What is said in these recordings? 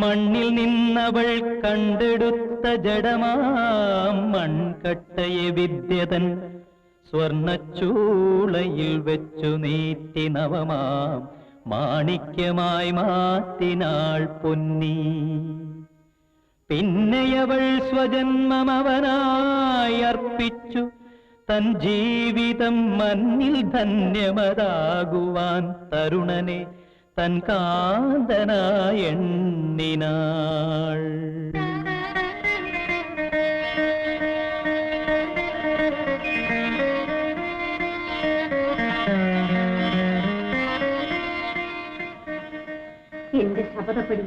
മണ്ണിൽ നിന്നവൾ കണ്ടെടുത്ത ജഡമാം മൺകട്ടയെ വിദ്യതൻ സ്വർണച്ചൂളയിൽ വെച്ചു നീറ്റി നവമാം മാണിക്യമായി മാറ്റിനാൾ പൊന്നി. പിന്നെയവൾ സ്വജന്മമവനായി അർപ്പിച്ചു തൻ ജീവിതം മണ്ണിൽ ധന്യമതാകുവാൻ തരുണനെ തൻ കാന്തനായ എണ്ണിനാൾ. എന്റെ ശപഥപ്പടി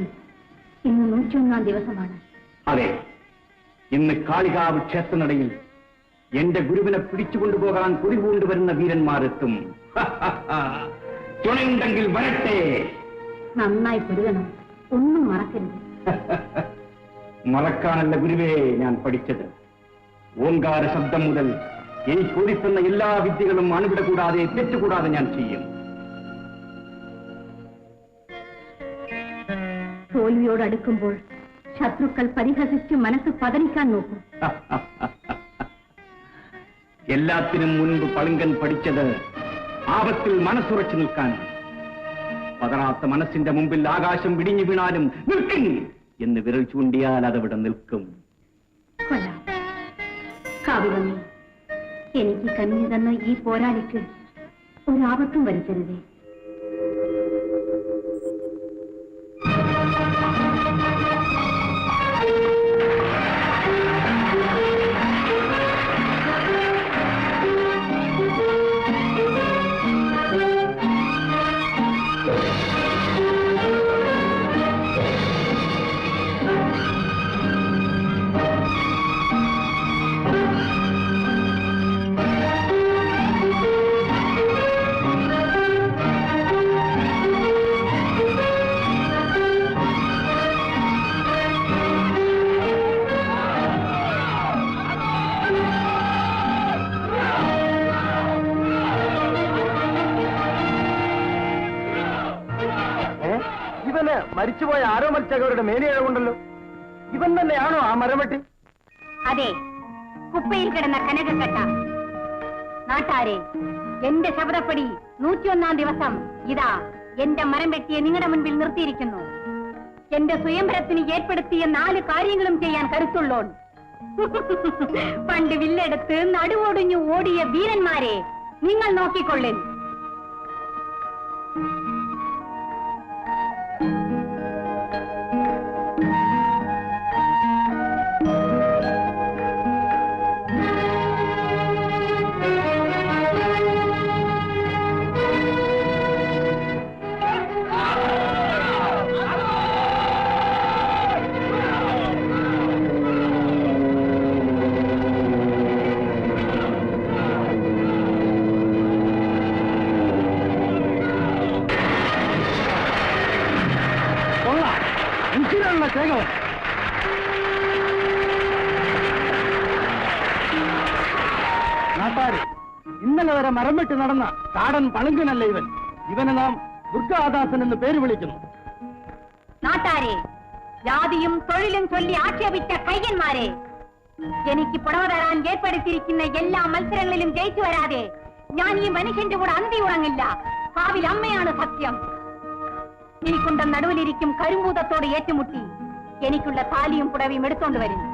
ഇന്ന് 101-ാം ദിവസമാണ്. അതെ, ഇന്ന് കാളികാവ് ക്ഷേത്രനടയിൽ എന്റെ ഗുരുവിനെ പിടിച്ചുകൊണ്ടുപോകാൻ കുടികൊണ്ടുവരുന്ന വീരന്മാരെത്തും. തുണയുണ്ടെങ്കിൽ വരട്ടെ. നന്നായി പൊരുകണം, ഒന്നും മറക്കരുത്. മറക്കാനല്ല ഗുരുവേ ഞാൻ പഠിച്ചത്. ഓങ്കാര ശബ്ദം മുതൽ എനിക്ക് ഒളിത്തുന്ന എല്ലാ വിദ്യകളും അണുവിട കൂടാതെ തെറ്റുകൂടാതെ ഞാൻ ചെയ്യും. തോൽവിയോടടുക്കുമ്പോൾ ശത്രുക്കൾ പരിഹസിച്ച് മനസ്സ് പതനിക്കാൻ നോക്കും. എല്ലാത്തിനും മുൻപ് പളുങ്കൻ പഠിച്ചത് ആപത്തിൽ മനസ്സുറച്ചു നിൽക്കാൻ. പതറാത്ത മനസ്സിന്റെ മുമ്പിൽ ആകാശം വിടിഞ്ഞു വീണാലും നിൽക്കും എന്ന് വിരൽ ചൂണ്ടിയാൽ അതവിടെ നിൽക്കും. കൊല്ലാം. കാവിലമ്മേ, എനിക്ക് കനിഞ്ഞു തന്ന ഈ പോരാളിക്ക് ഒരാപത്തും വരുത്തരുതേ. മരിച്ചുപോയ ആരോ മരിച്ചവരുടെ മേനിഴകൊണ്ടല്ലോ. ഇവൻ തന്നെയാണോ ആ മരമട്ടി? അതെ, കുപ്പയിൽ കിടന്ന കനകക്കട്ട. നാട്ടാരെ, എന്റെ ശബ്ദപ്പടി 101-ാം ദിവസം ഇതാ എന്റെ മരം വെട്ടിയെ നിങ്ങളുടെ മുൻപിൽ നിർത്തിയിരിക്കുന്നു. എന്റെ സ്വയംവരത്തിന് ഏർപ്പെടുത്തിയ 4 കാര്യങ്ങളും ചെയ്യാൻ കരുത്തുള്ളോൺ. പണ്ട് വില്ലെടുത്ത് നടുവൊടിഞ്ഞു ഓടിയ വീരന്മാരെ നിങ്ങൾ നോക്കിക്കൊള്ളേൻ. നാട്ടാരെ, ഇന്നലെ വരെ മരം വെട്ടി നടന്ന കാടൻ പളുങ്കനല്ല ഇവൻ. ഇവനെ നാം ദുർഗാദാസൻ എന്ന് പേര് വിളിക്കുന്നു. നാട്ടാരെ, ജാതിയും തൊഴിലും ചൊല്ലി ആക്ഷേപിച്ച കയ്യന്മാരെ, എനിക്ക് പുടവ തരാൻ ഏർപ്പെടുത്തിയിരിക്കുന്ന എല്ലാ മത്സരങ്ങളിലും ജയിച്ചു വരാതെ ഞാൻ ഈ മനുഷ്യന്റെ കൂടെ അന്തി ഉറങ്ങില്ല. കാവിൽ അമ്മയാണ് സത്യം. എനിക്കുണ്ട നടുവിലിരിക്കും കരുമ്പൂതത്തോട് ഏറ്റുമുട്ടി എനിക്കുള്ള താലിയും പുടവയും എടുത്തോണ്ട് വരുന്നു.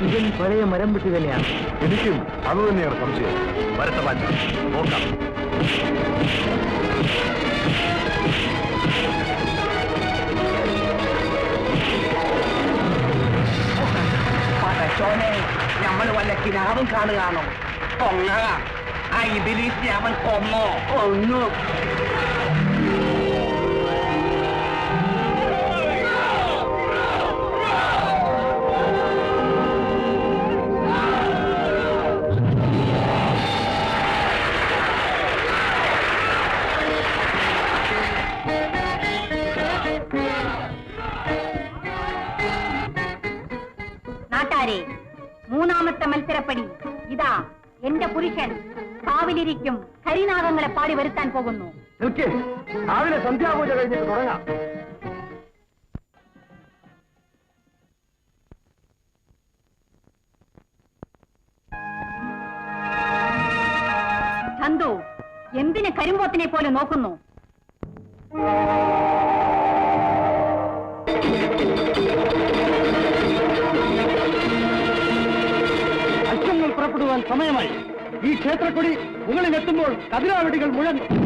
ഇവൻ പഴയ മരം വെട്ടി തന്നെയാണ്. എനിക്കും അത് തന്നെയാണ് സംശയം. വരട്ടെ മാറ്റി നോക്കാം. പഠിച്ചോനെ നമ്മൾ വല്ല കിനാവും കാണുകയാണോ? കൊങ്ങ ആ ഇബിലീസിനെ അവൻ കൊന്നോ? കൊന്നു. നാട്ടാരെ, മൂന്നാമത്തെ മത്സരപ്പടി ഇതാ. എന്റെ പുരുഷൻ കാവിലിരിക്കും ഹരിനാഗങ്ങളെ പാടി വരുത്താൻ പോകുന്നു. രാവിലെ സന്ധ്യാപൂജ കഴിഞ്ഞിട്ട് തുടങ്ങാം. ചന്തു, എന്തിന് കരിമ്പോത്തിനെ പോലെ നോക്കുന്നു? അശ്വങ്ങൾ പുറപ്പെടുവാൻ സമയമായി. ഈ ക്ഷേത്രക്കൊടി മുകളിലെത്തുമ്പോൾ കതിരാവടികൾ മുഴങ്ങും.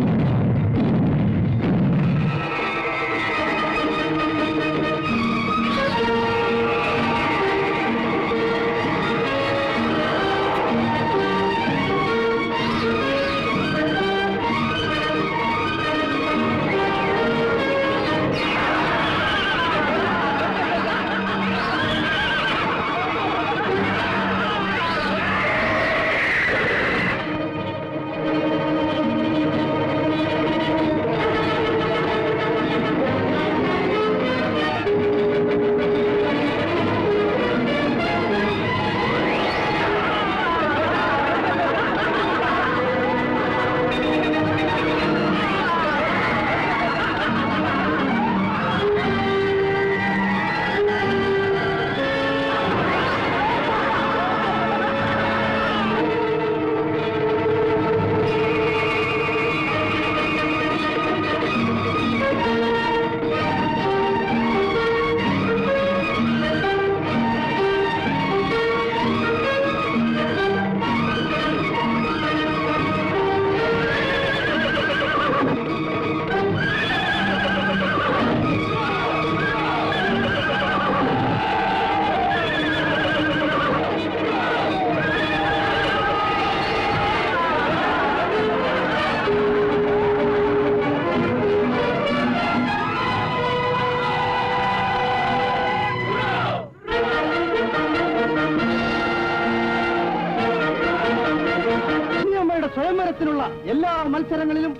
സ്വയംവരത്തിനുള്ള എല്ലാ മത്സരങ്ങളിലും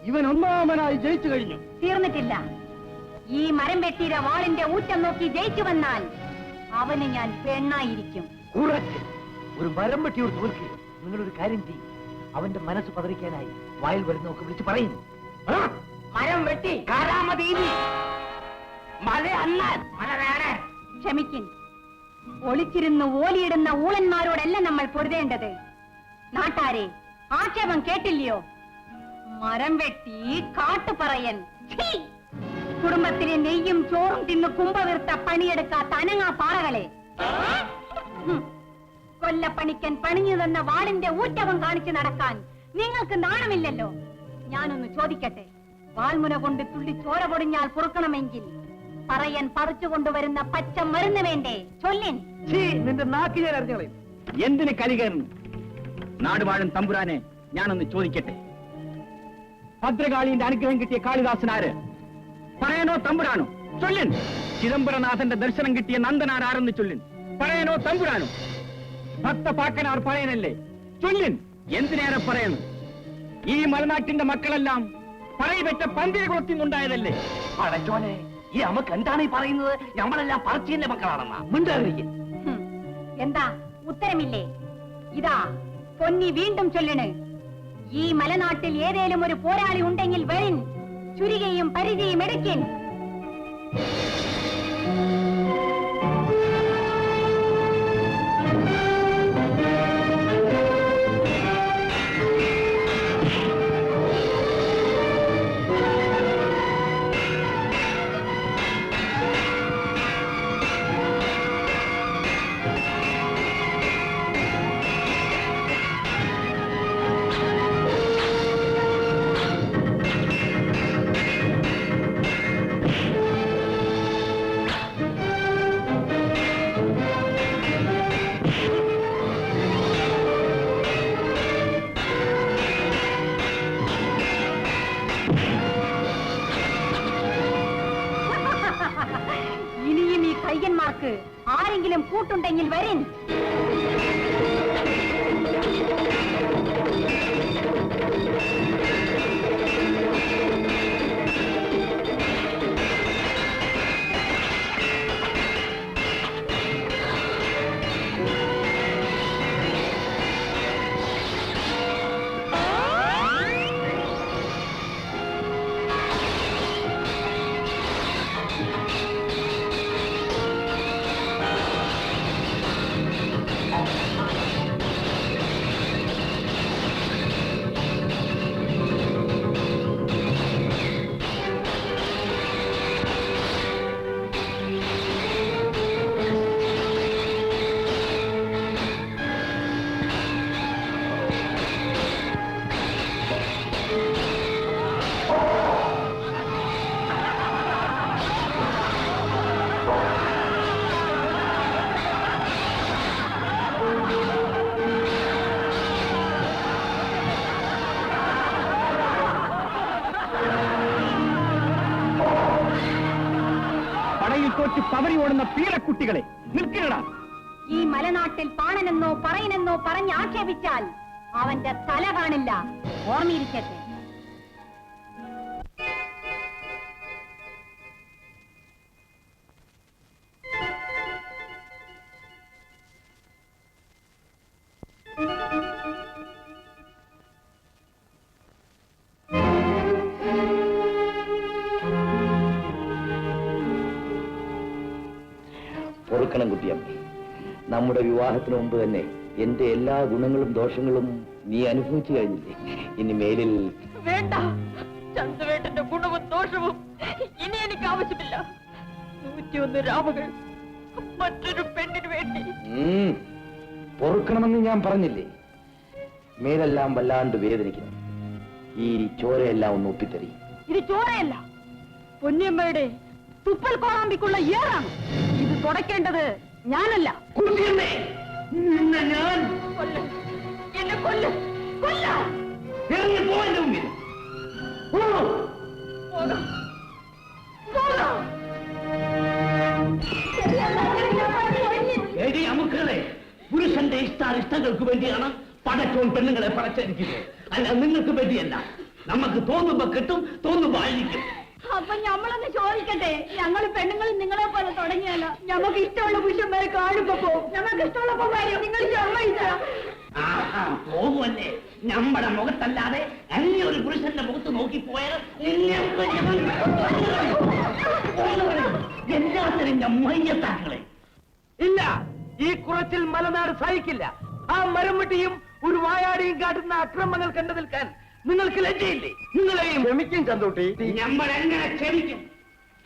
ഇവൻ ഒന്നാമനായി ജയിച്ചു കഴിഞ്ഞു. തീർന്നിട്ടില്ല. ഈ മരം വെട്ടിയ വാളിന്റെ ഊറ്റം നോക്കി ജയിച്ചു വന്നാൽ അവന് ഞാൻ പെണ്ണായിരിക്കും. കുറച്ച് ഒരു മരം വെട്ടിയോട് തോൽക്കുക. നിങ്ങളൊരു കാര്യം ചെയ്യും. അവന്റെ മനസ്സ് പതറിക്കാനായി വായിൽ വരുന്നൊക്കെ വിളിച്ച് പറയുന്നു. മരം വെട്ടി ക്ഷമിക്കും. ഒളിച്ചിരുന്ന് ഓലിയിടുന്ന ഊളന്മാരോടല്ല നമ്മൾ പൊരുതേണ്ടത്. നാട്ടാരെ, ആക്ഷേപം കേട്ടില്ലയോ? മരം വെട്ടി കാട്ടുപറയൻ. കുടുംബത്തിലെ നെയ്യും ചോറും തിന്ന് കുമ്പവിർത്ത പണിയെടുക്കാത്ത അനങ്ങാ പാറകളെ. കൊല്ലപ്പണിക്കൻ പണിഞ്ഞു തന്ന വാളിന്റെ ഊറ്റവും കാണിച്ചു നടക്കാൻ നിങ്ങൾക്ക് നാണമില്ലല്ലോ. ഞാനൊന്ന് ചോദിക്കട്ടെ, വാൾമുന കൊണ്ട് തുള്ളി ചോര പൊടിഞ്ഞാൽ പൊറുക്കണമെങ്കിൽ പറയൻ പറിച്ചുകൊണ്ടുവരുന്ന പച്ച മരുന്ന് വേണ്ടേ? ചൊല്ലിൻ. നിന്റെ നാക്ക് ഞാൻ അറിഞ്ഞോളയും. എന്തിന് കലികേറുന്നു? നാടുവാഴും തമ്പുരാനെ ഞാനൊന്ന് ചോദിക്കട്ടെ, ഭദ്രകാളിന്റെ അനുഗ്രഹം കിട്ടിയ കാളിദാസനാര്? പറയനോ തമ്പുരാനോ? ചൊല്ലിൻ. ചിദംബരനാഥന്റെ ദർശനം കിട്ടിയ നന്ദനാരാരെന്ന് ചൊല്ലിൻ. പറയനോ തമ്പുരാനോ? ഭക്തപാക്കനാർ പറയനല്ലേ? ചൊല്ലിൻ. എന്തിനേറെ പറയുന്നു? ഈ മലനാട്ടിന്റെ മക്കളെല്ലാം പറയപ്പെട്ട പന്തിയെ കുളത്തിന്നുണ്ടായതല്ലേ? പടച്ചോനെ, ഈ അമ്മക്ക് എന്താണ് ഈ പറയുന്നത്? നമ്മളെല്ലാം പറച്ചിന്റെ മക്കളാണെന്നാ. മിണ്ടാതിരിക്കും. എന്താ ഉത്തരമില്ലേ? ഇതാ പൊന്നി വീണ്ടും ചൊല്ലണ്. ഈ മലനാട്ടിൽ ഏതേലും ഒരു പോരാളി ഉണ്ടെങ്കിൽ വരിൻ, ചുരികയും പരിചയും എടുക്കിൻ. കയ്യന്മാർക്ക് ആരെങ്കിലും കൂട്ടുണ്ടെങ്കിൽ വരിൻ. പവരി ഓടുന്ന പീരക്കുട്ടികളെ നിൽക്കണ. ഈ മലനാട്ടിൽ പാണനെന്നോ പറയനെന്നോ പറഞ്ഞ് ആക്ഷേപിച്ചാൽ അവന്റെ തല കാണില്ല. ഓർമ്മയിരിക്കട്ടെ. പൊറുക്കണം കുട്ടിയമ്മ, നമ്മുടെ വിവാഹത്തിന് മുമ്പ് തന്നെ എന്റെ എല്ലാ ഗുണങ്ങളും ദോഷങ്ങളും നീ അനുഭവിച്ചു കഴിഞ്ഞില്ലേ. ഇനി മേലിൽ വേണ്ട. ചന്തുവേട്ടന്റെ ഗുണവും ദോഷവും ഇനി എനിക്ക് ആവശ്യമില്ല. 101 രാവുകൾ മറ്റൊരു പെണ്ണിന് വേണ്ടി. പൊറുക്കണമെന്ന് ഞാൻ പറഞ്ഞില്ലേ. മേലെല്ലാം വല്ലാണ്ട് വേദനിക്കണം. ഈ ചോരയെല്ലാം ഒന്ന് ഒപ്പിത്തറി. ഇത് ചോരയല്ല, പൊന്നിയമ്മയുടെ തുപ്പൽ കോറാമ്പിക്കുള്ള ഏറാണ്. ഇത് തുടയ്ക്കേണ്ടത് ഞാനല്ല. ഞാൻ കൊല്ല്, എന്നെ കൊല്ല്, കൊല്ല. ഇറങ്ങി പോവാന്റെ മുമ്പിൽ പോകാം, പോകാം. അമുക്കളെ, പുരുഷന്റെ ഇഷ്ടാനിഷ്ടങ്ങൾക്ക് വേണ്ടിയാണ് പടച്ചോൻ പെണ്ണുങ്ങളെ പടച്ചിരിക്കുന്നത്. അല്ല, നിങ്ങൾക്ക് വേണ്ടിയല്ല. നമുക്ക് തോന്നുമ്പോ കിട്ടും, തോന്നുമ്പോ ആയിരിക്കും. അപ്പൊ ഞമ്മളൊന്ന് ചോദിക്കട്ടെ, ഞങ്ങൾ പെണ്ണുങ്ങൾ നിങ്ങളെ പോലെ തുടങ്ങിയാലോ? ഞമ്മക്ക് ഇഷ്ടമുള്ള പുരുഷന്മാരെ കാണുമ്പോ പോകും, ഞങ്ങൾക്ക് ഇഷ്ടമുള്ളപ്പോ വരും. നിങ്ങൾ സമ്മതിച്ച പോകുമല്ലേ? നമ്മുടെ മുഖത്തല്ലാതെ അന്യ ഒരു പുരുഷന്റെ മുഖത്ത് നോക്കിപ്പോയാൽ എല്ലാത്തിനും മയ്യത്താക്കളെ. ഇല്ല, ഈ കുറച്ചിൽ മലനാട് സഹിക്കില്ല. ആ മരംവെട്ടിയും ഒരു വായാടിയും കാട്ടുന്ന അക്രമങ്ങൾ കണ്ടു നിൽക്കാൻ നിങ്ങൾക്ക് ലജ്ജയില്ലേ? നിങ്ങളെയും ക്ഷമിക്കും ചന്തൂട്ടി. നമ്മളെങ്ങനെ ക്ഷമിക്കും?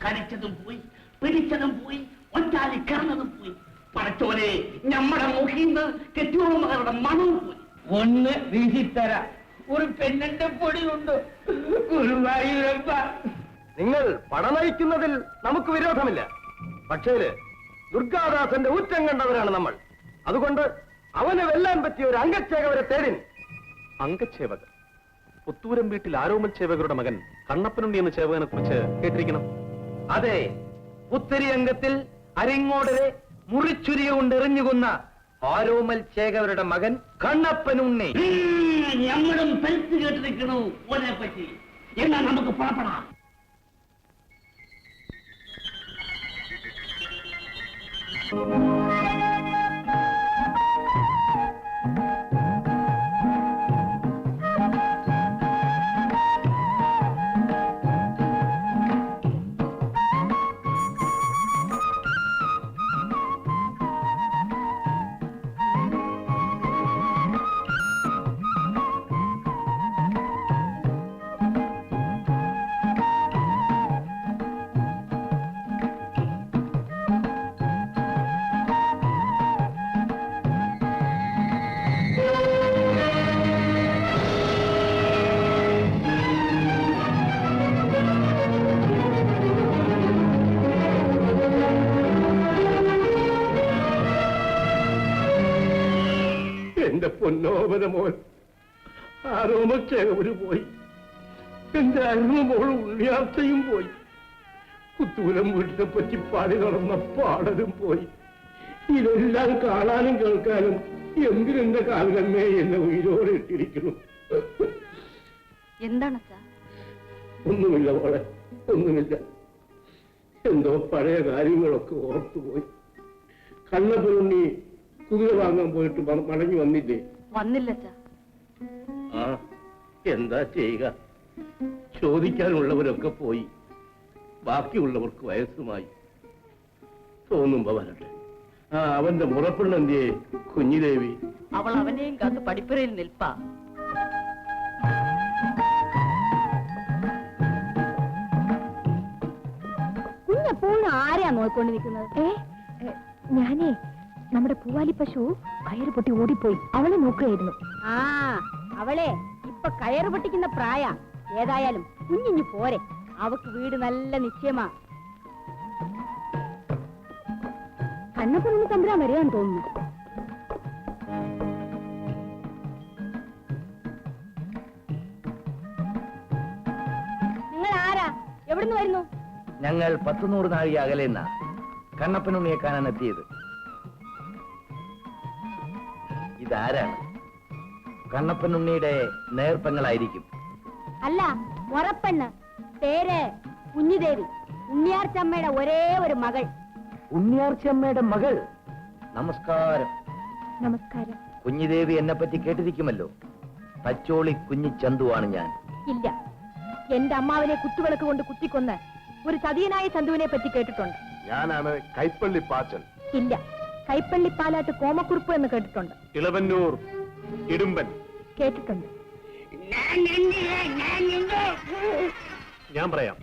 കടിച്ചതും പോയി, പിടിച്ചതും പോയി, ഒറ്റാലി കറന്നതും പോയി. പടച്ചോനെ, നമ്മുടെ മുഖീന്ന് കെട്ടിയോളുമകളുടെ മണവും പോയി. ഒന്ന് വീശിത്തര ഒരു പെണ്ണിന്റെ പൊടിയുണ്ട്. ഗുരുവായൂരപ്പ, നിങ്ങൾ പണം നയിക്കുന്നതിൽ നമുക്ക് വിരോധമില്ല. പക്ഷേ ദുർഗാദാസന്റെ ഊറ്റം കണ്ടവരാണ് നമ്മൾ. അതുകൊണ്ട് അവന് വെല്ലാൻ പറ്റിയ ഒരു അംഗച്ചേവകരെ തേടിൻ. അംഗച്ചേവകർ? പുത്തൂരം വീട്ടിൽ ആരോമൽ ചേവകരുടെ മകൻ കണ്ണപ്പനുണ്ണി എന്ന ചേവകനെ കുറിച്ച് കേട്ടിരിക്കണം. അതെ, പുത്തരി അംഗത്തിൽ അരിങ്ങോടരെ മുറിച്ചുരിയ കൊണ്ട് എറിഞ്ഞുകൊന്ന ആരോമൽ ചേകവരുടെ മകൻ കണ്ണപ്പനുണ്ണി. ഞങ്ങളും പെരുത്ത് കേട്ടിരിക്കണു ഓനെ പറ്റി. എന്നാ നമുക്ക് പുറപ്പെടാം. എന്റെ പൊന്നോപന മോൻ ആരോമച്ചേവര് പോയി. എന്റെ അരുമ മോൾ ഉണ്ണിയാർച്ചയും പോയി. പുത്തൂരം വീട്ടിനെ പറ്റി പാടി നടന്ന പാടലും പോയി. ഇതെല്ലാം കാണാനും കേൾക്കാനും എന്തിനെന്റെ കാലമേ എന്നെ ഉയിരോടെ ഇട്ടിരിക്കുന്നു. എന്താണ് ഒന്നുമില്ല മോളെ, ഒന്നുമില്ല. എന്തോ പഴയ കാര്യങ്ങളൊക്കെ ഓർത്തുപോയി. കണ്ണപ്പനുണ്ണി കുതിര വാങ്ങാൻ പോയിട്ട് മടങ്ങി വന്നില്ലേ? വന്നില്ല. ആ, എന്താ ചെയ്യുക? ചോദിക്കാനുള്ളവരൊക്കെ പോയി, ബാക്കിയുള്ളവർക്ക് വയസ്സുമായി. തോന്നുമ്പോ വരട്ടെ. ആ, അവന്റെ മുറപ്പെണ്ണെന്തിയെ കുഞ്ഞിദേവി? അവൾ അവനെയും കാത്ത് പഠിപ്പുരയിൽ നിൽപ്പാ. കുഞ്ഞെപ്പോഴും ആരെയാ നോക്കിക്കൊണ്ട് നിൽക്കുന്നത്? ഞാനേ നമ്മുടെ പൂവാലി പശു കയറ് പൊട്ടി ഓടിപ്പോയി, അവളെ നോക്കുകയായിരുന്നു. ആ, അവളെ ഇപ്പൊ കയറ് പൊട്ടിക്കുന്ന പ്രായ. ഏതായാലും കുഞ്ഞിഞ്ഞു പോരെ, അവക്ക് വീട് നല്ല നിശ്ചയമാ. കണ്ണപ്പനൊന്ന് തമ്പുരാൻ വരികയാന്ന് തോന്നുന്നു. നിങ്ങൾ ആരാ? എവിടുന്ന് വരുന്നു? ഞങ്ങൾ 100 നാഴിക അകലെന്ന കണ്ണപ്പനുണ്ണിയെ കാണാൻ എത്തിയത്. ഇതാരാണ്? കണ്ണപ്പനുണ്ണിയുടെ നേർപ്പങ്ങളായിരിക്കും. അല്ല, ഉറപ്പെണ്ണ്. പേര് കുഞ്ഞിദേവി, ഉണ്ണിയാർച്ചമ്മയുടെ ഒരേ ഒരു മകൾ. ഉണ്ണിയാർച്ചമ്മയുടെ മകൾ? നമസ്കാരം. നമസ്കാരം. കുഞ്ഞിദേവി എന്നെ പറ്റി കേട്ടിരിക്കുമല്ലോ. തച്ചോളി കുഞ്ഞിച്ചന്തുവാണ് ഞാൻ. ഇല്ല, എന്റെ അമ്മാവിനെ കുത്തുവിളക്ക് കൊണ്ട് കുത്തിക്കൊന്ന് ഒരു ചതിയനായ ചന്തുവിനെ പറ്റി കേട്ടിട്ടുണ്ട്. ഞാനാണ് കൈപ്പള്ളി പാച്ചൻ. ഇല്ല, കൈപ്പള്ളി പാലാട്ട് കോമക്കുറുപ്പ് എന്ന് കേട്ടിട്ടുണ്ട്. ഇളവന്നൂർ ഇടുമ്പൻ കേട്ടിട്ടുണ്ട്. ഞാൻ പറയാം.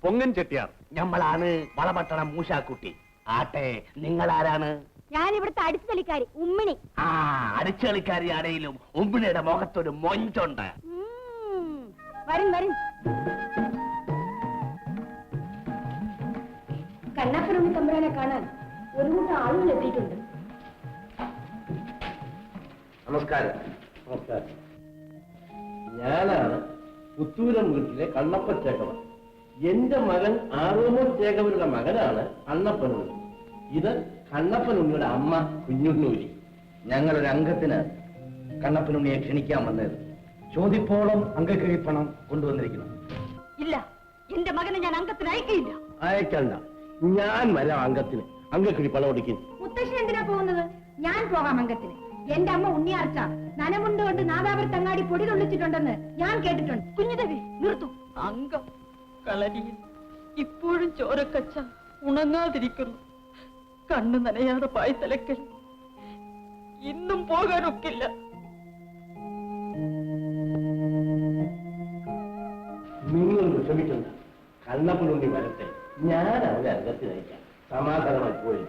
പൊങ്ങൻ ചെട്ടിയാർ. ഞമ്മളാണ് വളപട്ടണം മൂശാക്കുട്ടി. ആട്ടെ, നിങ്ങൾ ആരാണ്? ഞാൻ ഇവിടുത്തെ അടിച്ചുതലിക്കാരി ഉമ്മിണി. ആ, അടിച്ചുകളിക്കാരി ആണെങ്കിലും ഉമ്മിണിയുടെ മുഖത്തൊരു മൊഞ്ചുണ്ട്. വരും വരും. കണ്ണപ്പനുണ്ണി തമ്പുരാനെ കാണാൻ ഒരു കൂട്ടം ആളുകൾ എത്തിയിട്ടുണ്ട്. നമസ്കാരം. നമസ്കാരം. ഞാനാണ് പുത്തൂരം വീട്ടിലെ കണ്ണപ്പ ചേകവൻ. എന്റെ മകൻ ആറോമോ ചേകവരുടെ മകനാണ് കണ്ണപ്പനുണ്ണി. ഇത് കണ്ണപ്പനുണ്ണിയുടെ അമ്മ കുഞ്ഞുണ്ണൂരി. ഞങ്ങളൊരു അംഗത്തിന് കണ്ണപ്പനുണ്ണിയെ ക്ഷണിക്കാൻ വന്നത്. ചോദിപ്പോളം അംഗക്കിഴിപ്പണം കൊണ്ടുവന്നിരിക്കുന്നു. ഇല്ല, എന്റെ മകനെ ഞാൻ അംഗത്തിന് അയക്കില്ല. അയക്കണ്ട, ഞാൻ വരാം അംഗത്തിന്. അംഗക്കിഴി പണം ഒടിക്കുന്നു. മുത്തശ്ശൻ എന്തിനാ പോകുന്നത്? ഞാൻ പോകാം അംഗത്തിന്. എന്റെ അമ്മ ഉണ്ണിയാർച്ച നനമുണ്ട് കൊണ്ട് നാദാപുരത്തങ്ങാടി പൊടി തുള്ളിച്ചിട്ടുണ്ടെന്ന് ഞാൻ കേട്ടിട്ടുണ്ട്. കുഞ്ഞുദേവി, നിർത്തു. അംഗം കളരിയിൽ ഇപ്പോഴും ചോരക്കച്ച ഉണങ്ങാതിരിക്കുന്നു. കണ്ണു നനയാതെ പായ്ത്തലക്കൽ ഇന്നും പോകാനൊക്കില്ല. നിങ്ങൾ വിഷമിക്കണ്ട, കണ്ണപ്പനുണ്ണി വരട്ടെ. ഞാൻ അവരെ അംഗത്തിന് അയക്കാം. സമാധാനമായി പോയി.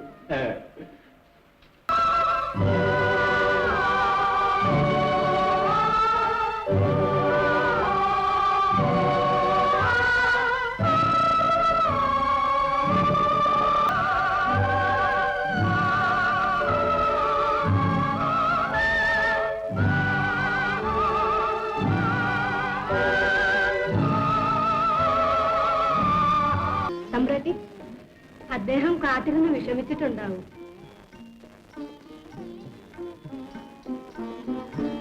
സമ്പ്രതി, അദ്ദേഹം കാത്തിരുന്ന് വിഷമിച്ചിട്ടുണ്ടാവും.